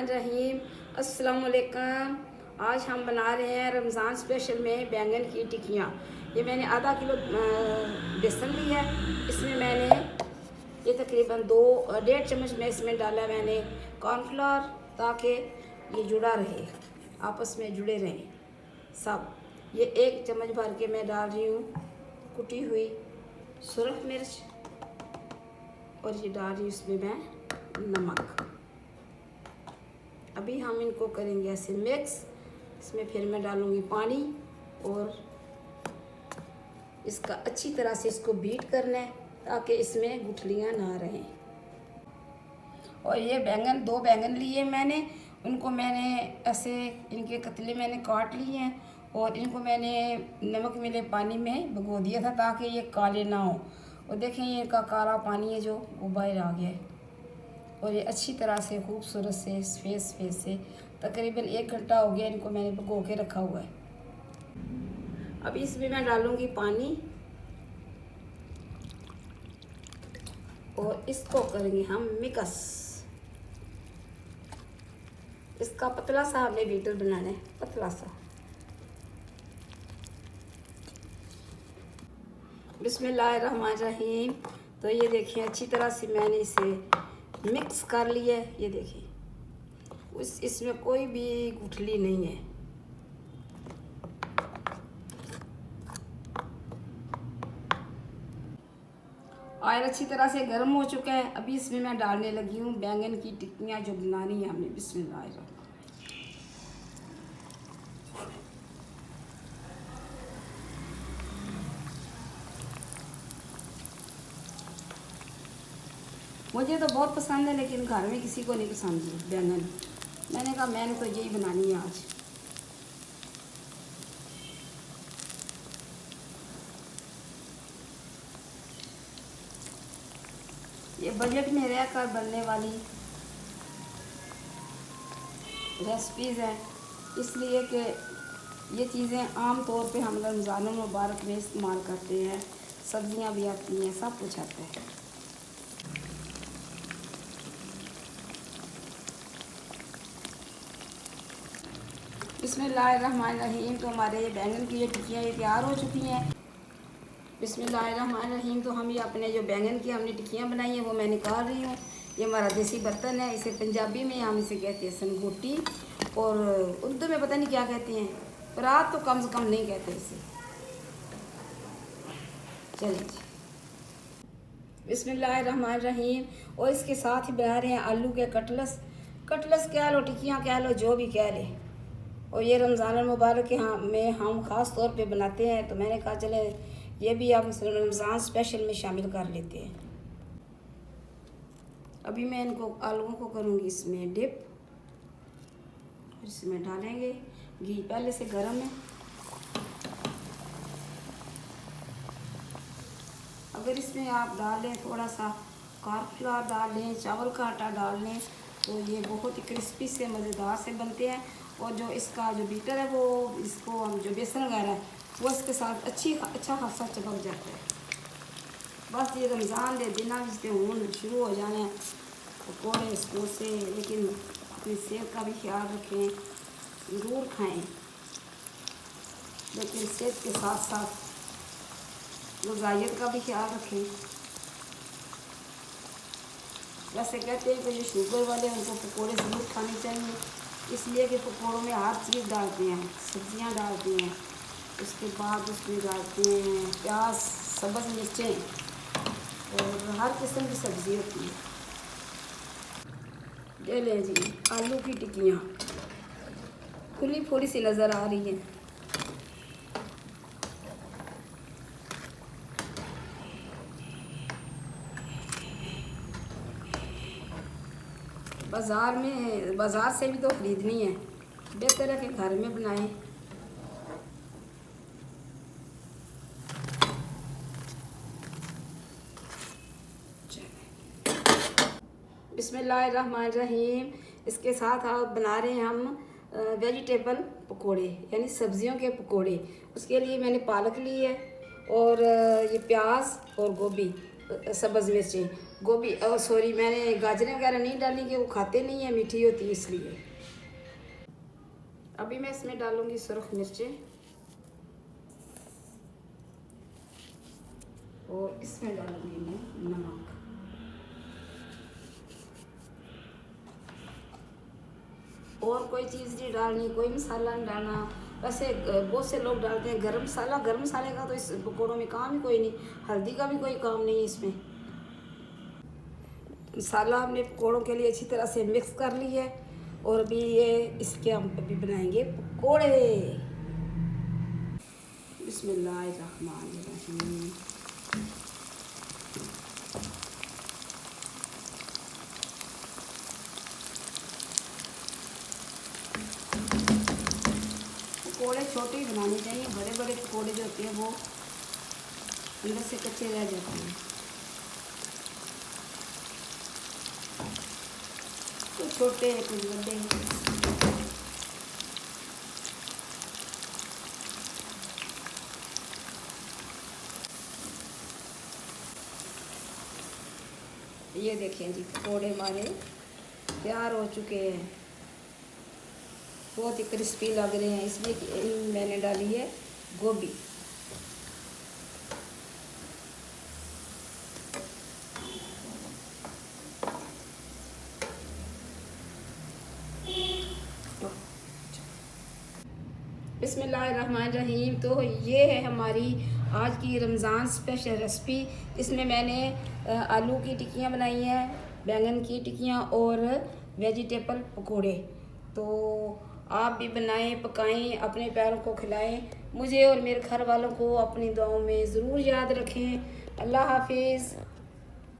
बिस्मिल्लाहिर्रहमानिर्रहीम। अस्सलाम वालेकुम। आज हम बना रहे हैं रमज़ान स्पेशल में बैंगन की टिक्कियाँ। ये मैंने आधा किलो बेसन लिया है। इसमें मैंने ये तकरीबन 2-1.5 चम्मच में इसमें डाला मैंने कॉर्नफ्लोर, ताकि ये जुड़ा रहे, आपस में जुड़े रहें सब। ये 1 चम्मच भर के मैं डाल रही हूँ कुटी हुई सुरख मिर्च, और ये डाल रही हूँ इसमें मैं नमक। अभी हम इनको करेंगे ऐसे मिक्स। इसमें फिर मैं डालूँगी पानी, और इसका अच्छी तरह से इसको बीट करना है ताकि इसमें गुठलियाँ ना रहें। और ये बैंगन 2 बैंगन लिए मैंने, उनको मैंने ऐसे इनके कतले मैंने काट लिए हैं, और इनको मैंने नमक मिले पानी में भिगो दिया था ताकि ये काले ना हो। और देखें ये इनका काला पानी है जो वो बाहर आ गया है, और ये अच्छी तरह से खूबसूरत से सफ़ेद से तकरीबन 1 घंटा हो गया इनको मैंने भिगो के रखा हुआ है। अब इसमें मैं डालूँगी पानी, और इसको करेंगे हम मिक्स। इसका पतला सा हमें बैटर बनाना है, पतला सा। बिस्मिल्लाहिर्रहमानिर्रहीम। तो ये देखिए अच्छी तरह से मैंने इसे मिक्स कर लिया है। ये देखिए इसमें कोई भी गुठली नहीं है। ऑयल अच्छी तरह से गर्म हो चुका है। अभी इसमें मैं डालने लगी हूँ बैंगन की टिक्कियाँ जो बनानी है हमने। बिस्मिल्लाह। मुझे तो बहुत पसंद है, लेकिन घर में किसी को नहीं पसंद है बैंगन। मैंने कहा मैंने तो यही बनानी है आज। ये बजट में रहकर बनने वाली रेसिपीज़ हैं, इसलिए कि ये चीज़ें आम तौर पे हम रमज़ान मुबारक में इस्तेमाल करते हैं। सब्जियां भी आती हैं, सब कुछ आता है। बिस्मिल्लाहिर्रहमानिर्रहीम। तो हमारे ये बैंगन की ये टिक्कियाँ ये तैयार हो चुकी हैं। बिस्मिल्लाहिर्रहमानिर्रहीम। तो हम ये अपने जो बैंगन की हमने टिक्कियाँ बनाई हैं वो मैं निकाल रही हूँ। ये हमारा देसी बर्तन है, इसे पंजाबी में हम इसे कहते हैं संगोटी, और उर्दू में पता नहीं क्या कहते हैं, परात तो कम से कम नहीं कहते इसे। चलिए बिस्मिल्लाहिर्रहमानिर्रहीम। और इसके साथ ही बना रहे हैं आलू के कटलस कह लो, टिक्कियाँ कह लो, जो भी कह ले। और ये रमज़ान मुबारक के में हम ख़ास तौर पे बनाते हैं, तो मैंने कहा चले ये भी हम रमज़ान स्पेशल में शामिल कर लेते हैं। अभी मैं इनको आलूओं को करूँगी इसमें डिप। इसमें डालेंगे घी, पहले से गर्म है। अगर इसमें आप डाल लें थोड़ा सा कॉर्नफ्लोर डाल लें, चावल का आटा डाल लें, तो ये बहुत ही क्रिस्पी से मज़ेदार से बनते हैं। और जो इसका जो बीटर है वो इसको हम जो बेसन वगैरह है वो इसके साथ अच्छा खासा चिपक जाता है। बस ये रमज़ान के दिन जिसके हूँ शुरू हो जाने पकौड़े समोसे, लेकिन अपनी सेहत का भी ख्याल रखें, ज़रूर खाएं, लेकिन सेहत के साथ साथ ग़िज़ाइयत का भी ख्याल रखें। वैसे कहते हैं कि जो शुगर वाले हैं उनको पकौड़े ज़रूर खाने चाहिए, इसलिए कि पकौड़ों में हर चीज़ डालते हैं, सब्जियां डालते हैं, उसके बाद उसमें डालते हैं प्याज, सब्ज़ मिर्चें, और हर किस्म की सब्ज़ी होती है। ये लें जी आलू की टिक्कियाँ, खुली थोड़ी सी नज़र आ रही है। बाज़ार से भी तो ख़रीदनी है, बेहतर है कि घर में बनाएं। बिस्मिल्लाहिर्रहमानिर्रहीम। इसके साथ आप बना रहे हैं हम वेजिटेबल पकोड़े, यानी सब्जियों के पकोड़े। उसके लिए मैंने पालक ली है, और ये प्याज और गोभी, सब्ज़ मिर्चें गोभी सॉरी मैंने गाजरें वगैरह नहीं डाली कि वो खाते नहीं है, मीठी होती है इसलिए। अभी मैं इसमें डालूंगी सुरख मिर्चें और इसमें डालूंगी मैं नमक। और कोई चीज़ नहीं डालनी, कोई मसाला नहीं डालना। वैसे बहुत से लोग डालते हैं गरम मसाला, गरम मसाले का तो इस पकौड़ों में काम ही कोई नहीं, हल्दी का भी कोई काम नहीं है इसमें। मसाला हमने पकौड़ों के लिए अच्छी तरह से मिक्स कर ली है और अभी ये इसके हम अभी बनाएंगे पकौड़े। बिस्मिल्लाहिर्रहमानिर्रहीम। पकौड़े छोटे ही बनाने चाहिए, बड़े बड़े पकौड़े जो होते हैं वो अंदर से कच्चे रह जाते हैं। कुछ छोटे हैं कुछ बड़े हैं। ये देखें जी पकौड़े हमारे तैयार हो चुके हैं, बहुत ही क्रिस्पी लग रहे हैं, इसलिए कि मैंने डाली है गोभी। बिस्मिल्लाहिर्रहमानिर्रहीम। तो ये है हमारी आज की रमज़ान स्पेशल रेसिपी। इसमें मैंने आलू की टिक्कियाँ बनाई हैं, बैंगन की टिक्कियाँ और वेजिटेबल पकोड़े। तो आप भी बनाएं, पकाएं, अपने प्यारों को खिलाएं। मुझे और मेरे घर वालों को अपनी दुआओं में ज़रूर याद रखें। अल्लाह हाफिज़।